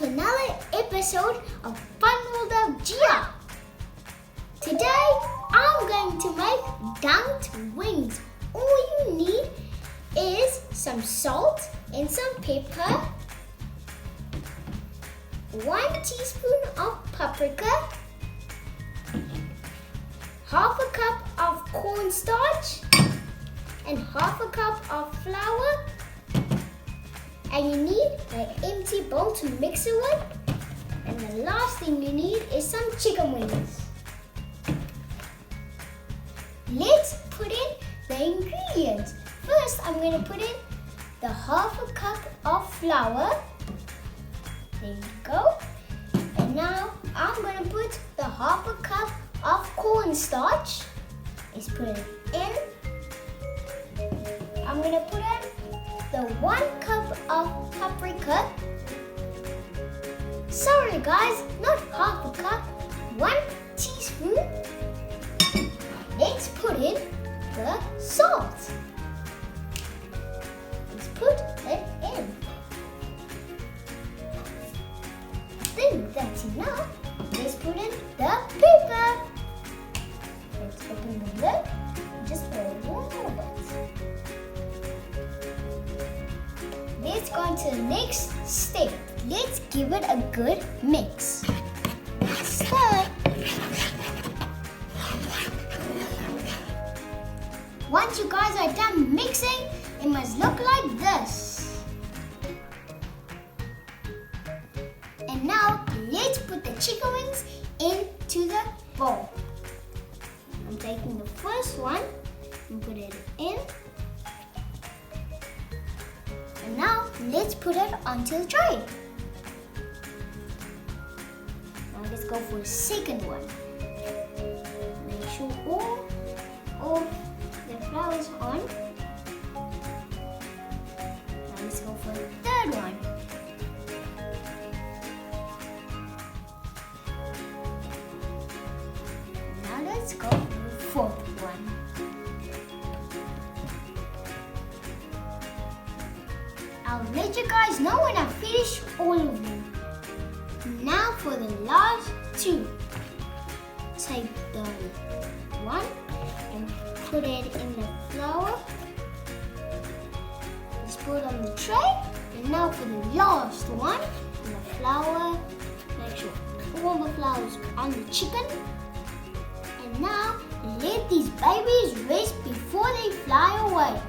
to another episode of Fun World of Gia. Today I'm going to make dunked wings. All you need is some salt and some pepper, 1 teaspoon of paprika, half a cup of cornstarch, and half a cup of flour. And you need an empty bowl to mix it with. And the last thing you need is some chicken wings. Let's put in the ingredients. First, I'm going to put in the half a cup of flour. There you go. And now I'm going to put the half a cup of cornstarch. Let's put it in. I'm going to put in the 1 cup of paprika. Sorry guys, not half a cup, 1 teaspoon. Let's put in the salt. Let's put it in. I think that's enough. Let's put in the pepper. Let's open the lid. Just a little bit. Let's go on to the next step. Let's give it a good mix. Stir. Once you guys are done mixing, it must look like this. And now let's put the chicken wings into the bowl. I'm taking the first one and put it in. And now let's put it onto the tray. Now let's go for the second one. Make sure all of the flour is on. Now let's go for the third one. Now let's go for the fourth one. I'll let you guys know when I finish all of them. Now for the last 2. Take the one and put it in the flour. Let's put it on the tray. And now for the last one, in the flour. Make sure all the flour is on the chicken. And now let these babies rest before they fly away.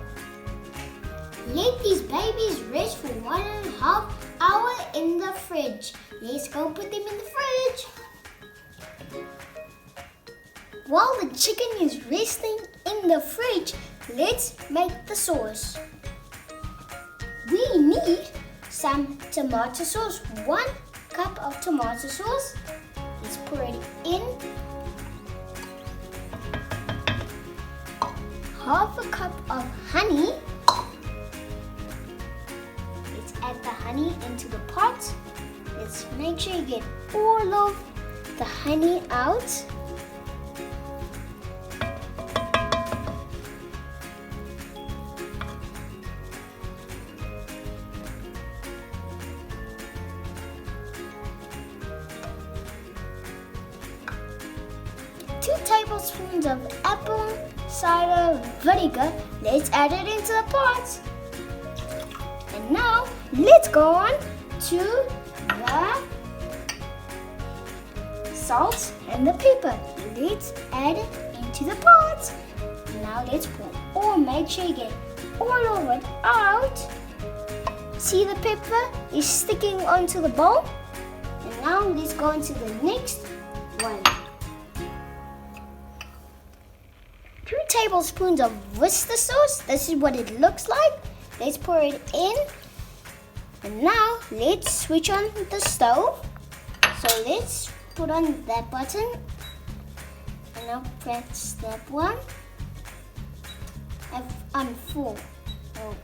Let these babies rest for 1.5 hours in the fridge. Let's go put them in the fridge. While the chicken is resting in the fridge, let's make the sauce. We need some tomato sauce, 1 cup of tomato sauce. Let's pour it in. Half a cup of honey. Add the honey into the pot. Let's make sure you get all of the honey out. Two tablespoons of apple cider vinegar. Let's add it into the pot. And now, let's go on to the salt and the pepper. Let's add it into the pot. Now let's pour. Make sure you get all of it out. See, the pepper is sticking onto the bowl. And now let's go on to the next one. 2 tablespoons of Worcester sauce. This is what it looks like. Let's pour it in. And now let's switch on the stove. So let's put on that button. And now press step 1. On 4. Oh.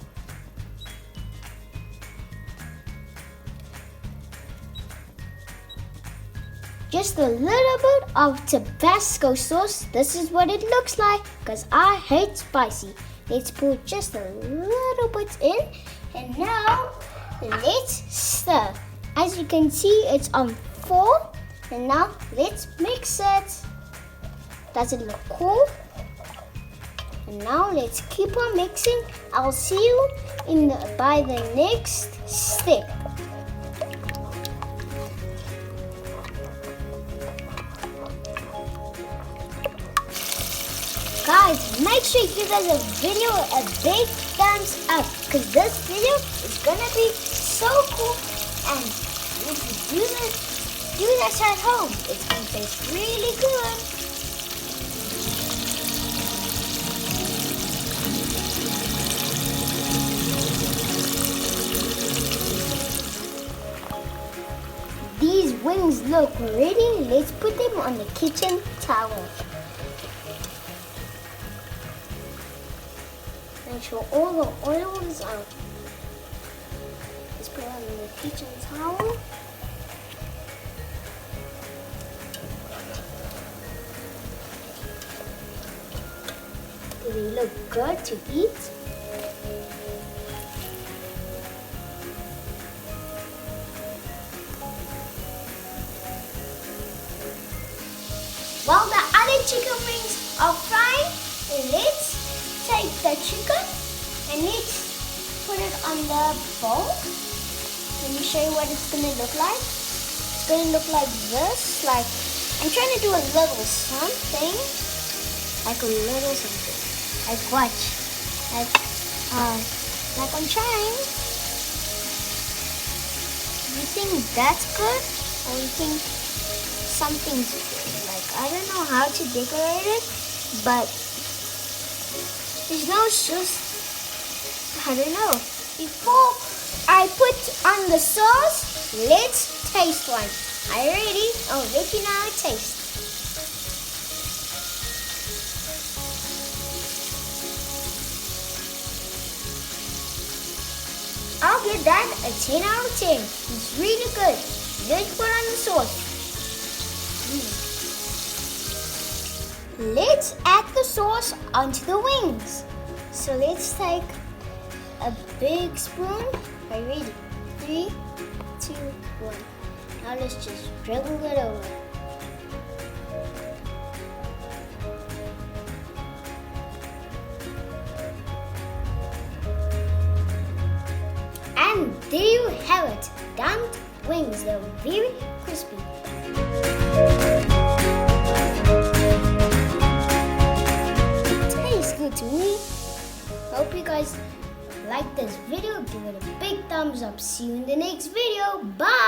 Just a little bit of Tabasco sauce. This is what it looks like because I hate spicy. Let's put just a little bit in. And now let's stir. As you can see, it's on 4. And now let's mix it. Does it look cool? And now let's keep on mixing. I'll see you by the next step. Guys, make sure you give us a video a big thumbs up, because this video is gonna be so cool. And if you do this at home, it's gonna taste really good. These wings look ready. Let's put them on the kitchen towel. Make sure all the oil is out. Let's put it on the kitchen towel. Do they look good to eat? While the other chicken wings are frying, let's take the chicken and let's put it on the bowl. Let me show you what it's going to look like. It's going to look like this. Like, I'm trying to do a little something. Like a little something. Like watch. Like I'm trying. You think that's good? Or you think something's good? Like, I don't know how to decorate it, but there's no just, I don't know. Before I put on the sauce, let's taste one. Are you ready? I'll let you now taste. I'll give that a 10 out of 10. It's really good. Let's put on the sauce. Let's add the sauce onto the wings. So let's take a big spoon. Are you ready? 3, 2, 1. Now let's just dribble it over. And there you have it. Dunked wings. They're very crispy. To me. Hope you guys like this video. Give it a big thumbs up. See you in the next video. Bye.